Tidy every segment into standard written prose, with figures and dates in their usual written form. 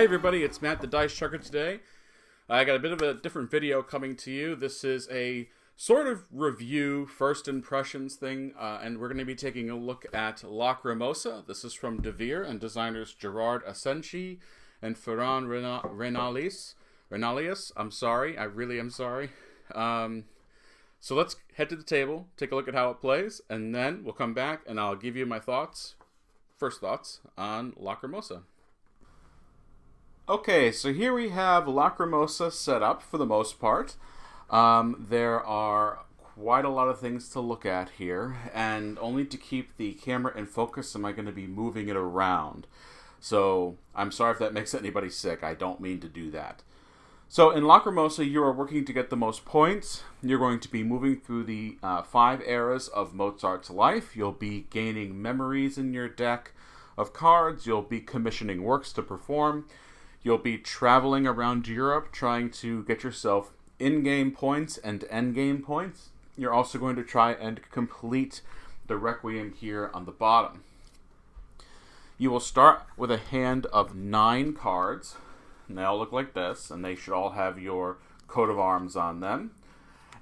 Hey everybody, it's Matt the Dice Chucker today. I got a bit of a different video coming to you. This is a sort of review, first impressions thing, and we're going to be taking a look at Lacrimosa. This is from Devere and designers Gerard Asensi and Ferran Renalius. I'm sorry, I really am sorry. So let's head to the table, take a look at how it plays, and then we'll come back and I'll give you my first thoughts on Lacrimosa. Okay, so here we have Lacrimosa set up for the most part. There are quite a lot of things to look at here, and only to keep the camera in focus am I going to be moving it around. So I'm sorry if that makes anybody sick. I don't mean to do that. So in Lacrimosa, you are working to get the most points. You're going to be moving through the 5 eras of Mozart's life. You'll be gaining memories in your deck of cards. You'll be commissioning works to perform. You'll be traveling around Europe trying to get yourself in-game points and end-game points. You're also going to try and complete the Requiem here on the bottom. You will start with a hand of 9 cards. And they all look like this, and they should all have your coat of arms on them.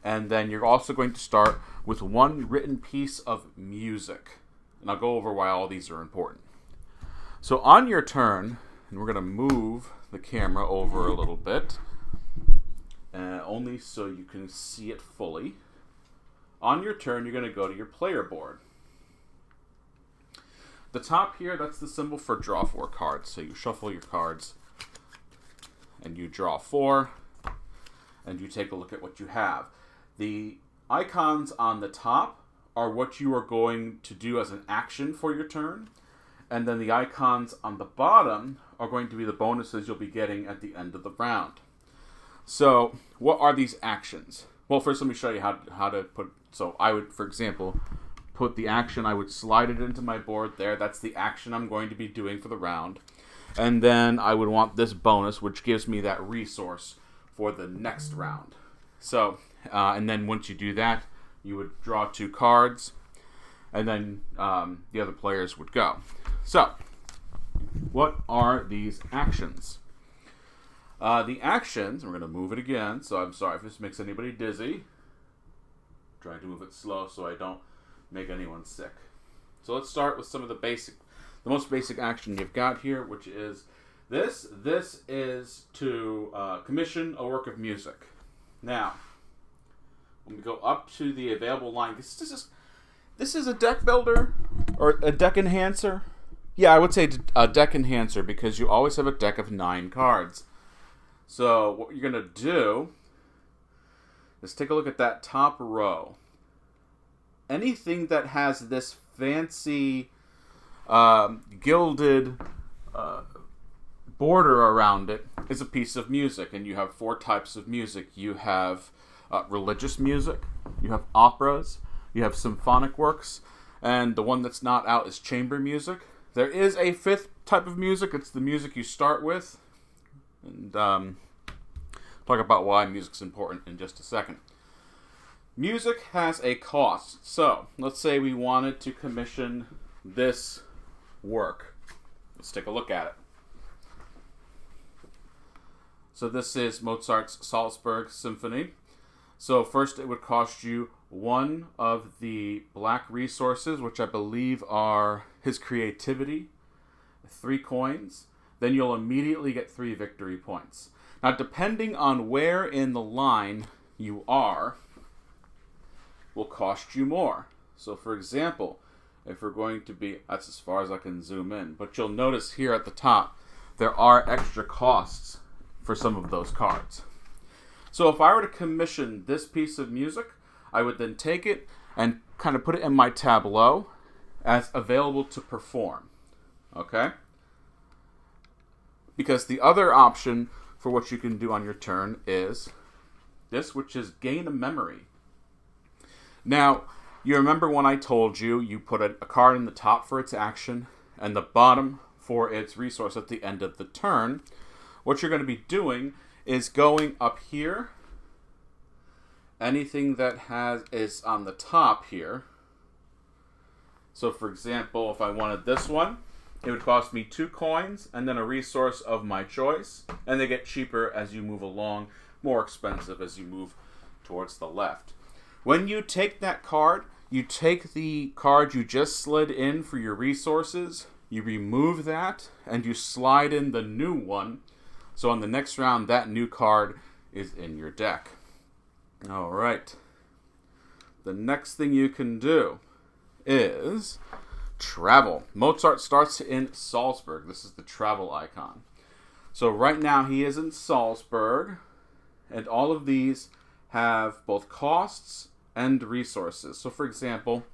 And then you're also going to start with 1 written piece of music. And I'll go over why all these are important. So on your turn, and we're going to move the camera over a little bit, only so you can see it fully. On your turn, you're going to go to your player board. The top here, that's the symbol for draw 4 cards. So you shuffle your cards, and you draw 4, and you take a look at what you have. The icons on the top are what you are going to do as an action for your turn. And then the icons on the bottom are going to be the bonuses you'll be getting at the end of the round. So, what are these actions? Well, first let me show you how to put... So, I would, for example, put the action, I would slide it into my board there. That's the action I'm going to be doing for the round. And then I would want this bonus, which gives me that resource for the next round. So, and then once you do that, you would draw 2 cards, and then the other players would go. So, what are these actions? The actions, we're going to move it again, so I'm sorry if this makes anybody dizzy. I'm trying to move it slow so I don't make anyone sick. So let's start with some of the most basic action you've got here, which is this. This is to commission a work of music. Now, when we go up to the available line, this is a deck builder or a deck enhancer. Yeah, I would say a deck enhancer because you always have a deck of 9 cards. So what you're going to do is take a look at that top row. Anything that has this fancy gilded border around it is a piece of music, and you have 4 types of music. You have religious music, you have operas, you have symphonic works, and the one that's not out is chamber music. There is a 5th type of music. It's the music you start with, and talk about why music's important in just a second. Music has a cost. So let's say we wanted to commission this work. Let's take a look at it. So this is Mozart's Salzburg Symphony. So first it would cost you 1 of the black resources, which I believe are his creativity, 3 coins. Then you'll immediately get 3 victory points. Now depending on where in the line you are, will cost you more. So for example, if we're going to be, that's as far as I can zoom in, but you'll notice here at the top, there are extra costs for some of those cards. So if I were to commission this piece of music, I would then take it and kind of put it in my tableau as available to perform. Okay? Because the other option for what you can do on your turn is this, which is gain a memory. Now, you remember when I told you, you put a card in the top for its action and the bottom for its resource at the end of the turn. What you're going to be doing is going up here. Anything that is on the top here. So for example, if I wanted this one, it would cost me 2 coins and then a resource of my choice. And they get cheaper as you move along, more expensive as you move towards the left. When you take that card, you take the card you just slid in for your resources, you remove that, and you slide in the new one. So on the next round, that new card is in your deck. All right. The next thing you can do is travel. Mozart starts in Salzburg. This is the travel icon. So right now he is in Salzburg, and all of these have both costs and resources. So for example,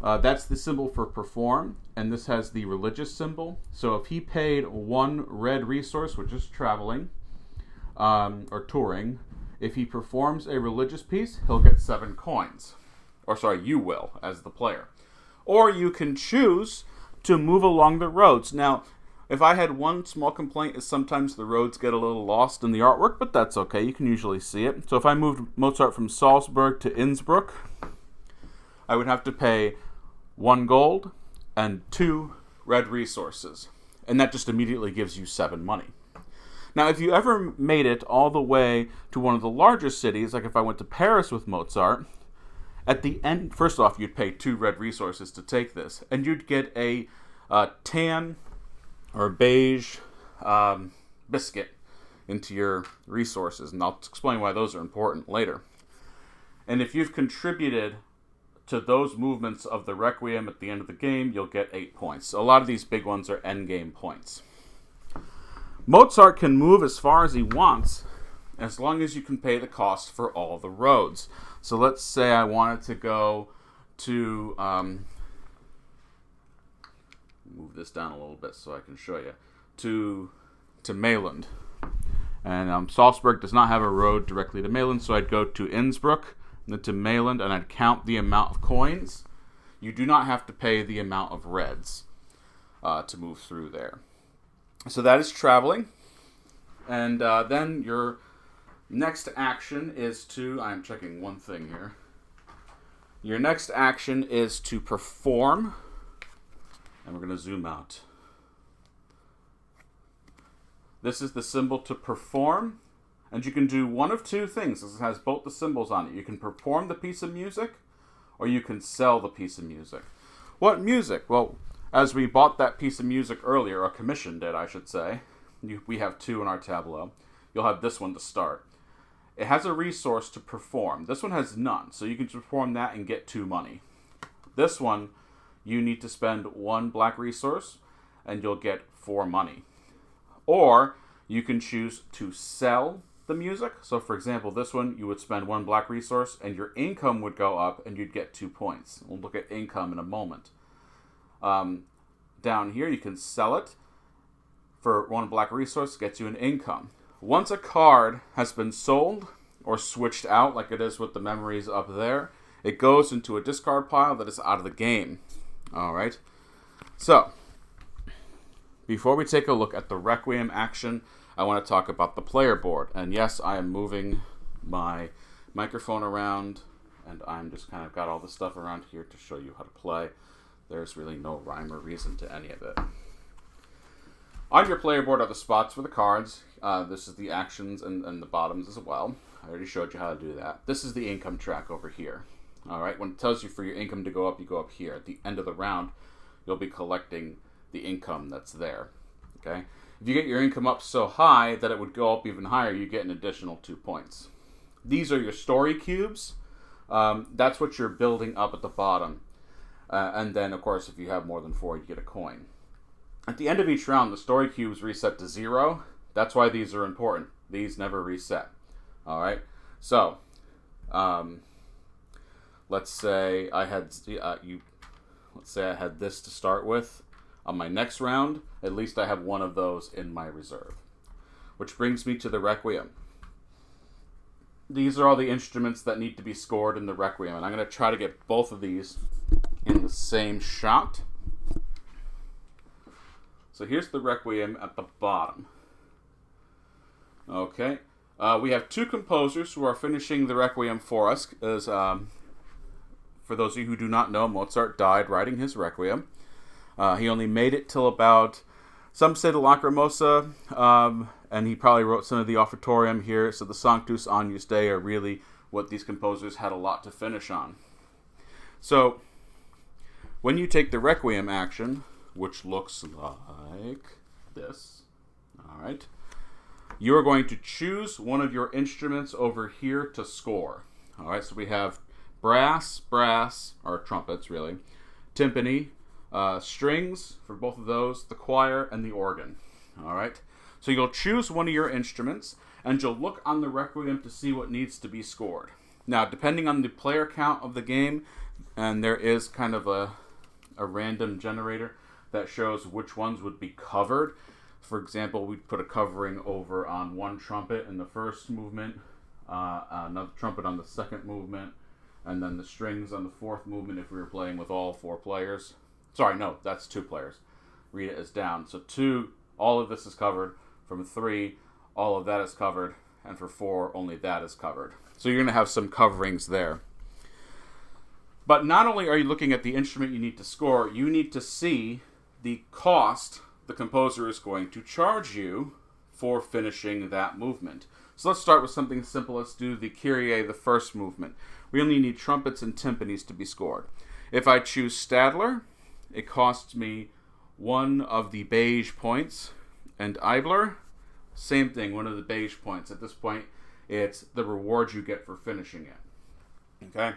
that's the symbol for perform, and this has the religious symbol. So if he paid 1 red resource, which is traveling, or touring, if he performs a religious piece, he'll get 7 coins. Or sorry, you will, as the player. Or you can choose to move along the roads. Now, if I had one small complaint is sometimes the roads get a little lost in the artwork, but that's okay. You can usually see it. So if I moved Mozart from Salzburg to Innsbruck, I would have to pay 1 gold and 2 red resources. And that just immediately gives you 7 money. Now, if you ever made it all the way to one of the larger cities, like if I went to Paris with Mozart, at the end, first off, you'd pay 2 red resources to take this, and you'd get a tan or beige biscuit into your resources, and I'll explain why those are important later. And if you've contributed to those movements of the Requiem at the end of the game, you'll get 8 points. So a lot of these big ones are endgame points. Mozart can move as far as he wants, as long as you can pay the cost for all the roads. So let's say I wanted to go to, move this down a little bit so I can show you, to Mailand. And Salzburg does not have a road directly to Mailand, so I'd go to Innsbruck, and then to Mailand, and I'd count the amount of coins. You do not have to pay the amount of reds to move through there. So that is traveling. And then your next action is to... I'm checking one thing here. Your next action is to perform. And we're going to zoom out. This is the symbol to perform. And you can do one of 2 things. This has both the symbols on it. You can perform the piece of music, or you can sell the piece of music. What music? Well, as we bought that piece of music earlier, or commissioned it, I should say, we have 2 in our tableau. You'll have this one to start. It has a resource to perform. This one has none, so you can perform that and get 2 money. This one, you need to spend 1 black resource, and you'll get 4 money. Or you can choose to sell the music. So for example, this one, you would spend 1 black resource, and your income would go up, and you'd get 2 points. We'll look at income in a moment. Down here, you can sell it for 1 black resource, gets you an income. Once a card has been sold or switched out, like it is with the memories up there, it goes into a discard pile that is out of the game. All right. So, before we take a look at the Requiem action, I want to talk about the player board. And yes, I am moving my microphone around, and I'm just kind of got all the stuff around here to show you how to play. There's really no rhyme or reason to any of it. On your player board are the spots for the cards. This is the actions and the bottoms as well. I already showed you how to do that. This is the income track over here. All right, when it tells you for your income to go up, you go up here. At the end of the round, you'll be collecting the income that's there. Okay? If you get your income up so high that it would go up even higher, you get an additional 2 points. These are your story cubes. That's what you're building up at the bottom. And then, of course, if you have more than 4, you get a coin. At the end of each round, the story cubes reset to 0. That's why these are important. These never reset. All right? So, let's say I had this to start with. On my next round, at least I have 1 of those in my reserve. Which brings me to the Requiem. These are all the instruments that need to be scored in the Requiem, and I'm going to try to get both of these in the same shot. So here's the Requiem at the bottom. Okay. We have 2 composers who are finishing the Requiem for us. As, for those of you who do not know, Mozart died writing his Requiem. He only made it till about, some say the Lacrimosa, and he probably wrote some of the Offertorium here, so the Sanctus, Agnus Dei are really what these composers had a lot to finish on. So, when you take the Requiem action, which looks like this, alright, you are going to choose one of your instruments over here to score. Alright, so we have brass, or trumpets really, timpani, strings for both of those, the choir, and the organ. Alright, so you'll choose one of your instruments, and you'll look on the Requiem to see what needs to be scored. Now, depending on the player count of the game, and there is kind of a random generator that shows which ones would be covered. For example, we'd put a covering over on one trumpet in the first movement, another trumpet on the second movement, and then the strings on the fourth movement if we were playing with all 4 players. Sorry, no, that's 2 players. Read it as down. So 2, all of this is covered. From 3, all of that is covered. And for 4, only that is covered. So you're going to have some coverings there. But not only are you looking at the instrument you need to score, you need to see the cost the composer is going to charge you for finishing that movement. So let's start with something simple. Let's do the Kyrie, the first movement. We only need trumpets and timpanis to be scored. If I choose Stadler, it costs me 1 of the beige points. And Eibler, same thing, 1 of the beige points. At this point, it's the reward you get for finishing it. Okay?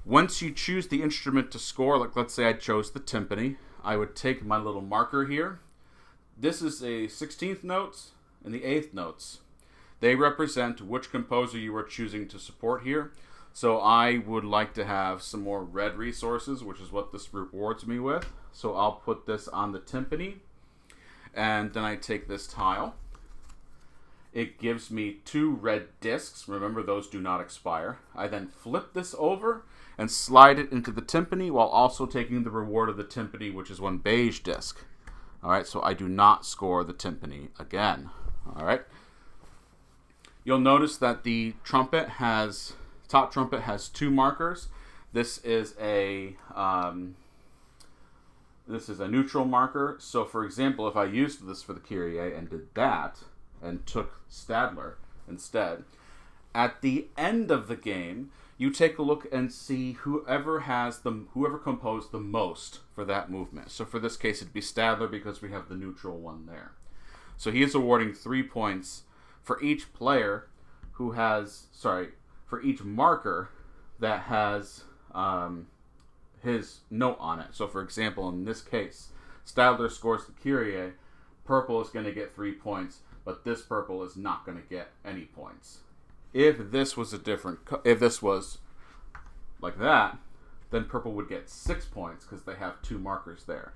Once you choose the instrument to score, like let's say I chose the timpani, I would take my little marker here. This is a 16th notes and the 8th notes. They represent which composer you are choosing to support here. So I would like to have some more red resources, which is what this rewards me with. So I'll put this on the timpani, and then I take this tile. It gives me 2 red discs. Remember, those do not expire. I then flip this over and slide it into the timpani while also taking the reward of the timpani, which is 1 beige disc. Alright, so I do not score the timpani again. Alright. You'll notice that the top trumpet has 2 markers. This is a neutral marker. So for example, if I used this for the Kyrie and did that, and took Stadler instead, at the end of the game, you take a look and see whoever composed the most for that movement. So for this case, it'd be Stadler because we have the neutral one there. So he is awarding 3 points for each player for each marker that has his note on it. So for example, in this case, Stadler scores the Kyrie, purple is going to get 3 points, but this purple is not going to get any points. If this was like that, then purple would get 6 points because they have 2 markers there.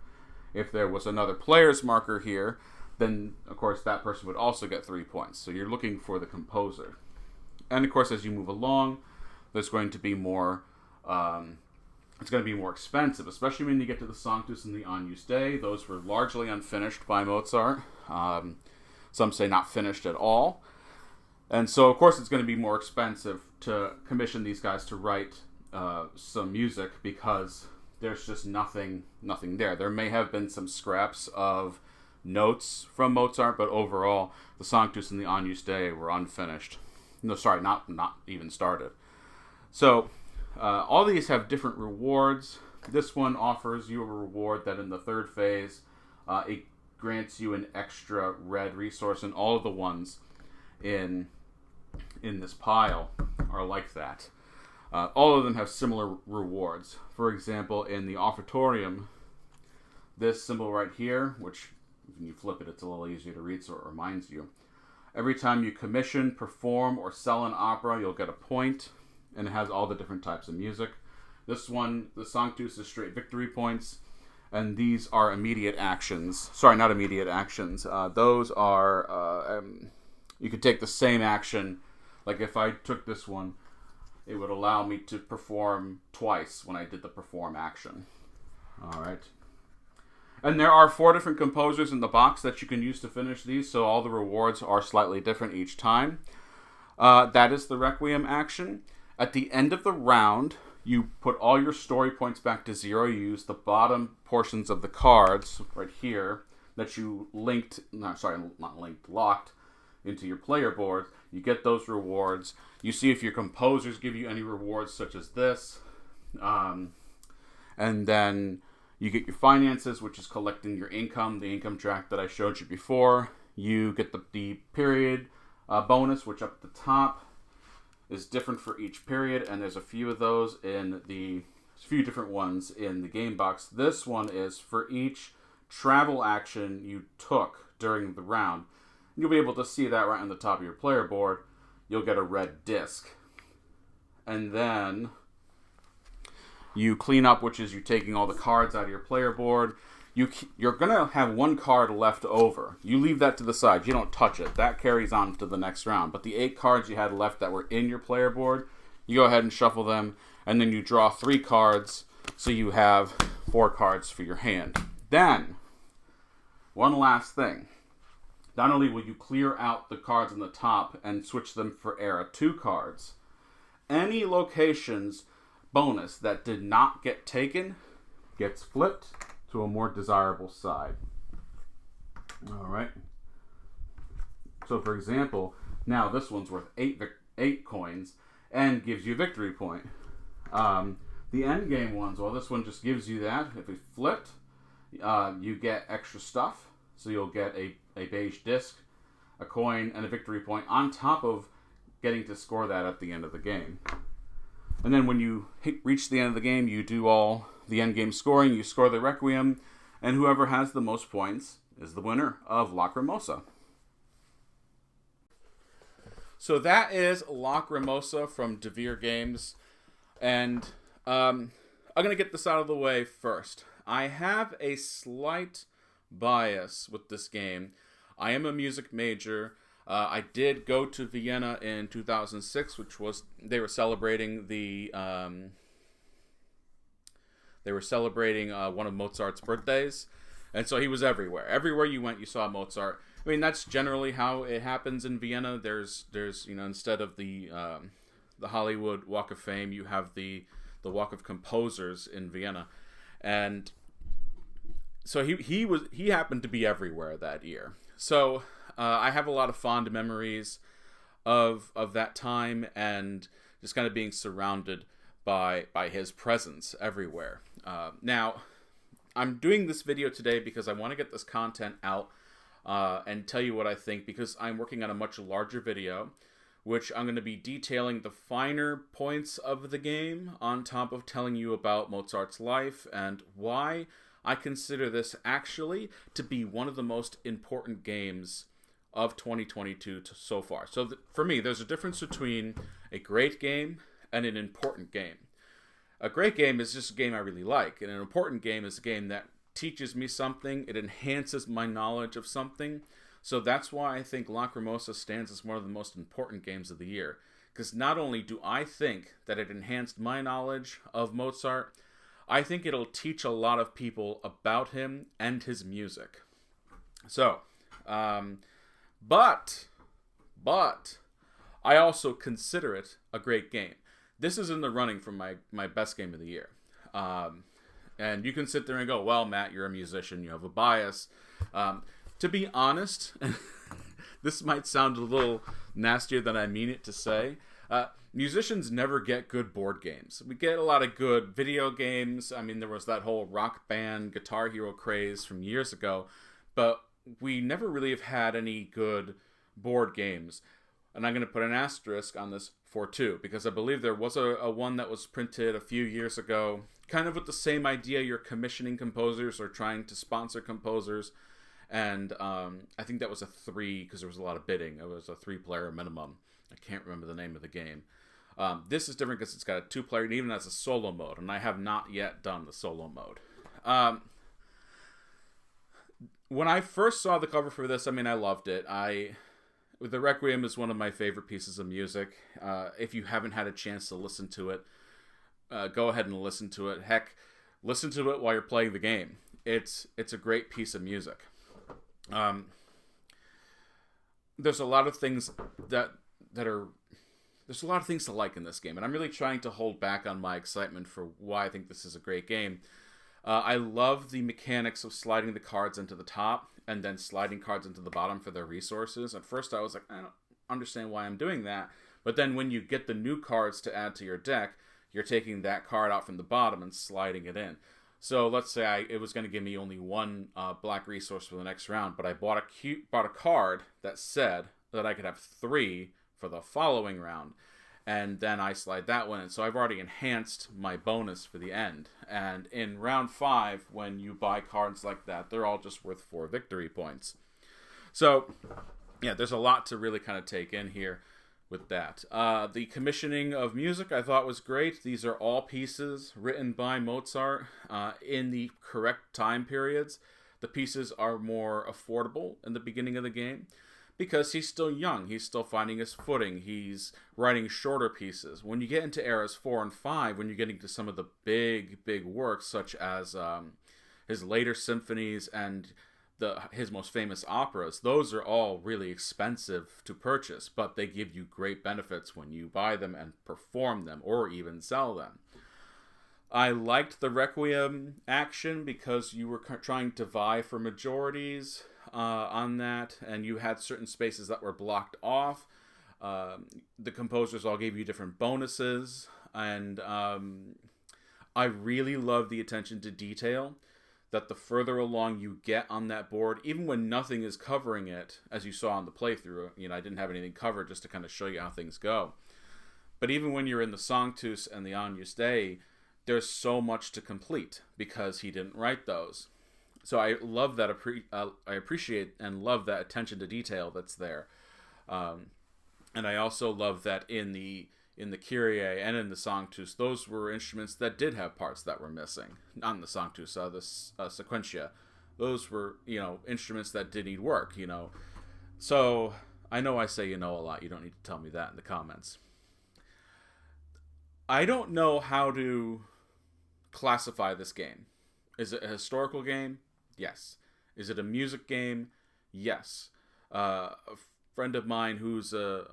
If there was another player's marker here, then of course that person would also get 3 points. So you're looking for the composer. And of course, as you move along, there's going to be more. It's going to be more expensive, especially when you get to the Sanctus and the Agnus Dei. Those were largely unfinished by Mozart. Some say not finished at all. And so, of course, it's going to be more expensive to commission these guys to write some music because there's just nothing there. There may have been some scraps of notes from Mozart, but overall, the Sanctus and the Agnus Dei were unfinished. No, sorry, not even started. So, all these have different rewards. This one offers you a reward that in the 3rd phase, it grants you an extra red resource, and all of the ones in this pile are like that. All of them have similar rewards. For example, in the Offertorium, this symbol right here, which when you flip it, it's a little easier to read, so it reminds you. Every time you commission, perform, or sell an opera, you'll get a point, and it has all the different types of music. This one, the Sanctus, is straight victory points, and these are immediate actions. Sorry, not immediate actions. Those are, you could take the same action. Like if I took this one, it would allow me to perform twice when I did the perform action. All right. And there are 4 different composers in the box that you can use to finish these, so all the rewards are slightly different each time. That is the Requiem action. At the end of the round, you put all your story points back to 0. You use the bottom portions of the cards right here that you locked into your player board. You get those rewards. You see if your composers give you any rewards such as this. And then you get your finances, which is collecting your income, the income track that I showed you before. You get the period bonus, which up at the top is different for each period, and there's a few of those few different ones in the game box. This one is for each travel action you took during the round. You'll be able to see that right on the top of your player board. You'll get a red disc. And then you clean up, which is you taking all the cards out of your player board. You're going to have one card left over. You leave that to the side. You don't touch it. That carries on to the next round. But the 8 cards you had left that were in your player board, you go ahead and shuffle them, and then you draw 3 cards, so you have 4 cards for your hand. Then, one last thing. Not only will you clear out the cards on the top and switch them for Era 2 cards, any locations bonus that did not get taken gets flipped to a more desirable side. Alright. So for example, now this one's worth 8 coins and gives you a victory point. The end game ones, well, this one just gives you that. If it's flipped, you get extra stuff. So you'll get a beige disc, a coin, and a victory point on top of getting to score that at the end of the game. And then when you reach the end of the game, you do all the end game scoring, you score the Requiem, and whoever has the most points is the winner of Lacrimosa. So that is Lacrimosa from Devere Games, and I'm going to get this out of the way first. I have a slight bias with this game. I am a music major. I did go to Vienna in 2006, which was they were celebrating one of Mozart's birthdays, and so he was everywhere. Everywhere you went, you saw Mozart. I mean, that's generally how it happens in Vienna. There's instead of the Hollywood Walk of Fame, you have the Walk of Composers in Vienna, and so he happened to be everywhere that year. So I have a lot of fond memories of that time and just kind of being surrounded by his presence everywhere. Now, I'm doing this video today because I want to get this content out and tell you what I think, because I'm working on a much larger video, which I'm going to be detailing the finer points of the game on top of telling you about Mozart's life and why I consider this actually to be one of the most important games of 2022 so far. So for me, there's a difference between a great game and an important game. A great game is just a game I really like, and an important game is a game that teaches me something, it enhances my knowledge of something. So that's why I think Lacrimosa stands as one of the most important games of the year. Because not only do I think that it enhanced my knowledge of Mozart, I think it'll teach a lot of people about him and his music. So, but I also consider it a great game. This is in the running for my best game of the year. And you can sit there and go, well, Matt, you're a musician, you have a bias. To be honest, this might sound a little nastier than I mean it to say. Musicians never get good board games. We get a lot of good video games. I mean, there was that whole Rock Band Guitar Hero craze from years ago, but we never really have had any good board games. And I'm going to put an asterisk on this for 2, because I believe there was a one that was printed a few years ago, kind of with the same idea. You're commissioning composers or trying to sponsor composers. And I think that was a 3, because there was a lot of bidding. It was a 3-player minimum. I can't remember the name of the game. This is different because it's got a 2-player, and even has a solo mode, and I have not yet done the solo mode. When I first saw the cover for this, I mean, I loved it. The Requiem is one of my favorite pieces of music. If you haven't had a chance to listen to it, go ahead and listen to it. Heck, listen to it while you're playing the game. It's a great piece of music. There's a lot of things that are there's a lot of things to like in this game, and I'm really trying to hold back on my excitement for why I think this is a great game. I love the mechanics of sliding the cards into the top and then sliding cards into the bottom for their resources. At first I was like, I don't understand why I'm doing that. But then when you get the new cards to add to your deck, you're taking that card out from the bottom and sliding it in. So let's say it was going to give me only one black resource for the next round, but I bought a card that said that I could have 3 for the following round. And then I slide that one in. So I've already enhanced my bonus for the end. And in round 5, when you buy cards like that, they're all just worth 4 victory points. So, yeah, there's a lot to really kind of take in here with that. The commissioning of music I thought was great. These are all pieces written by Mozart in the correct time periods. The pieces are more affordable in the beginning of the game, because he's still young, he's still finding his footing, he's writing shorter pieces. When you get into eras 4 and 5, when you're getting to some of the big works, such as his later symphonies and his most famous operas, those are all really expensive to purchase, but they give you great benefits when you buy them and perform them, or even sell them. I liked the Requiem action because you were trying to vie for majorities on that, and you had certain spaces that were blocked off. The composers all gave you different bonuses, and I really love the attention to detail that the further along you get on that board, even when nothing is covering it, as you saw on the playthrough, I didn't have anything covered just to kind of show you how things go. But even when you're in the Sanctus and the Agnus Dei, there's so much to complete because he didn't write those. So I love that. I appreciate and love that attention to detail that's there, and I also love that in the Kyrie and in the Sanctus, those were instruments that did have parts that were missing. Not in the Sanctus, the Sequentia, those were instruments that did need work. So I know I say a lot. You don't need to tell me that in the comments. I don't know how to classify this game. Is it a historical game? Yes. Is it a music game? Yes. A friend of mine who's a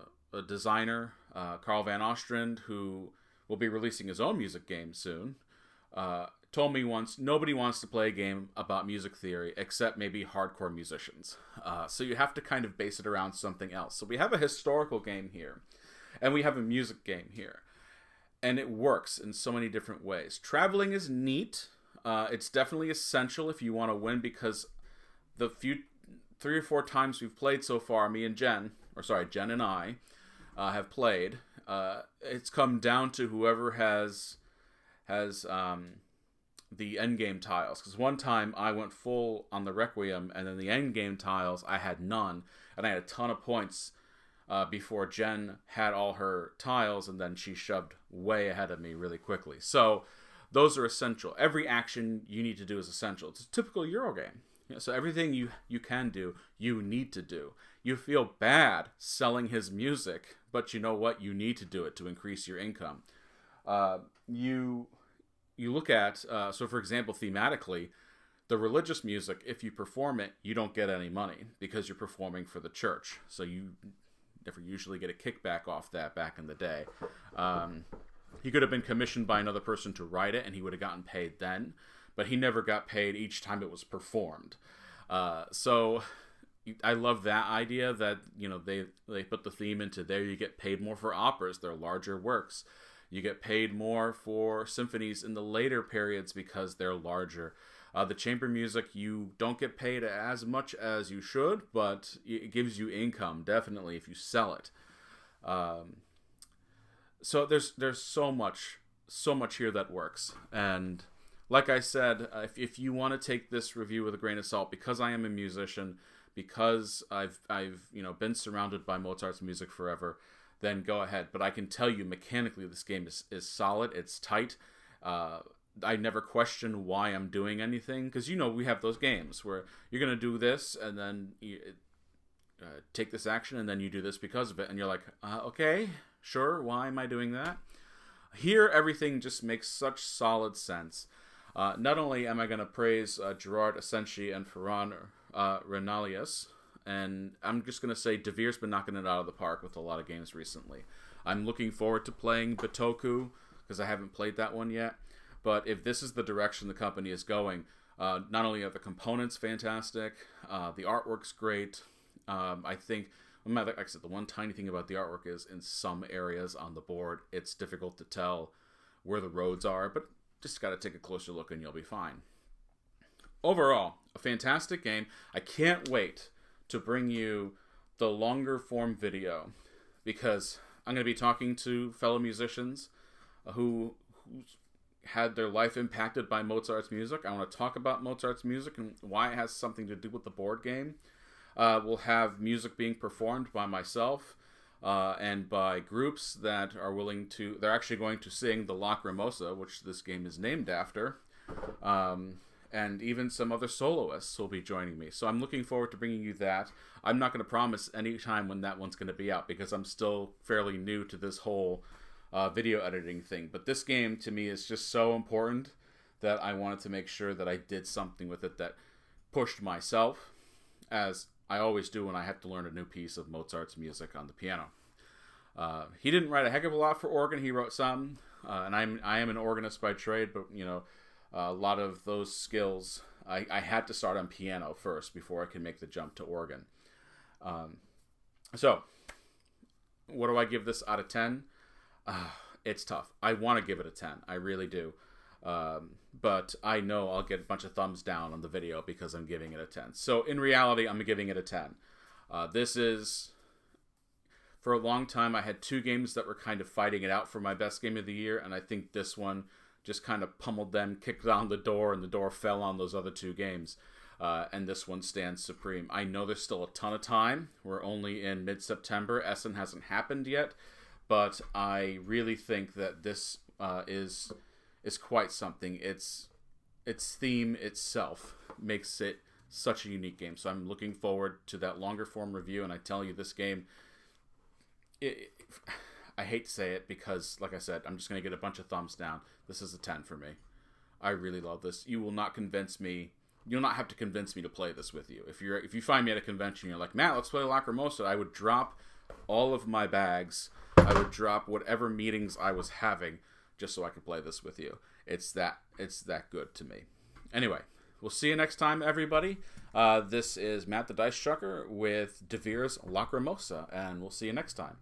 designer, Carl Van Ostrand, who will be releasing his own music game soon, told me once, nobody wants to play a game about music theory except maybe hardcore musicians. So you have to kind of base it around something else. So we have a historical game here, and we have a music game here. And it works in so many different ways. Traveling is neat. It's definitely essential if you want to win, because the 3 or 4 times we've played so far, Jen and I have played, it's come down to whoever has the endgame tiles. Because one time I went full on the Requiem, and then the endgame tiles I had none, and I had a ton of points before Jen had all her tiles, and then she shoved way ahead of me really quickly. So those are essential. Every action you need to do is essential. It's a typical Euro game. So everything you can do, you need to do. You feel bad selling his music, but you know what? You need to do it to increase your income. You look at, so for example, thematically, the religious music, if you perform it, you don't get any money because you're performing for the church. So you never usually get a kickback off that back in the day. He could have been commissioned by another person to write it, and he would have gotten paid then, but he never got paid each time it was performed. So I love that idea that they put the theme into there. You get paid more for operas; they're larger works. You get paid more for symphonies in the later periods because they're larger. The chamber music, you don't get paid as much as you should, but it gives you income, definitely, if you sell it. So there's so much here that works. And like I said, if you want to take this review with a grain of salt, because I am a musician, because I've been surrounded by Mozart's music forever, then go ahead. But I can tell you, mechanically, this game is solid. It's tight. I never question why I'm doing anything, because we have those games where you're going to do this, and then you take this action, and then you do this because of it, and you're like, okay, sure, why am I doing that? Here, everything just makes such solid sense. Not only am I going to praise Gerard Asensi and Ferran Renalius, and I'm just going to say De Veer's been knocking it out of the park with a lot of games recently. I'm looking forward to playing Bitoku, because I haven't played that one yet. But if this is the direction the company is going, not only are the components fantastic, the artwork's great. I think, like I said, the one tiny thing about the artwork is in some areas on the board, it's difficult to tell where the roads are, but just got to take a closer look and you'll be fine. Overall, a fantastic game. I can't wait to bring you the longer form video, because I'm going to be talking to fellow musicians who had their life impacted by Mozart's music. I want to talk about Mozart's music and why it has something to do with the board game. We'll have music being performed by myself and by groups that are willing to... They're actually going to sing the Lacrimosa, which this game is named after. And even some other soloists will be joining me. So I'm looking forward to bringing you that. I'm not going to promise any time when that one's going to be out, because I'm still fairly new to this whole video editing thing. But this game, to me, is just so important that I wanted to make sure that I did something with it that pushed myself, as I always do when I have to learn a new piece of Mozart's music on the piano. He didn't write a heck of a lot for organ. He wrote some, and I am an organist by trade, but a lot of those skills, I had to start on piano first before I could make the jump to organ. So, what do I give this out of 10? It's tough. I want to give it a 10. I really do. But I know I'll get a bunch of thumbs down on the video because I'm giving it a 10. So, in reality, I'm giving it a 10. This is... For a long time, I had two games that were kind of fighting it out for my best game of the year, and I think this one just kind of pummeled them, kicked down the door, and the door fell on those other two games. And this one stands supreme. I know there's still a ton of time. We're only in mid-September. Essen hasn't happened yet. But I really think that this is quite something. Its theme itself makes it such a unique game. So I'm looking forward to that longer form review. And I tell you, this game... I hate to say it because, like I said, I'm just going to get a bunch of thumbs down. This is a 10 for me. I really love this. You will not convince me. You'll not have to convince me to play this with you. If you find me at a convention, you're like, Matt, let's play Lacrimosa. I would drop all of my bags. I would drop whatever meetings I was having just so I could play this with you. It's that good to me. Anyway, we'll see you next time, everybody. This is Matt the Dice Trucker with De Vere's Lacrimosa, and we'll see you next time.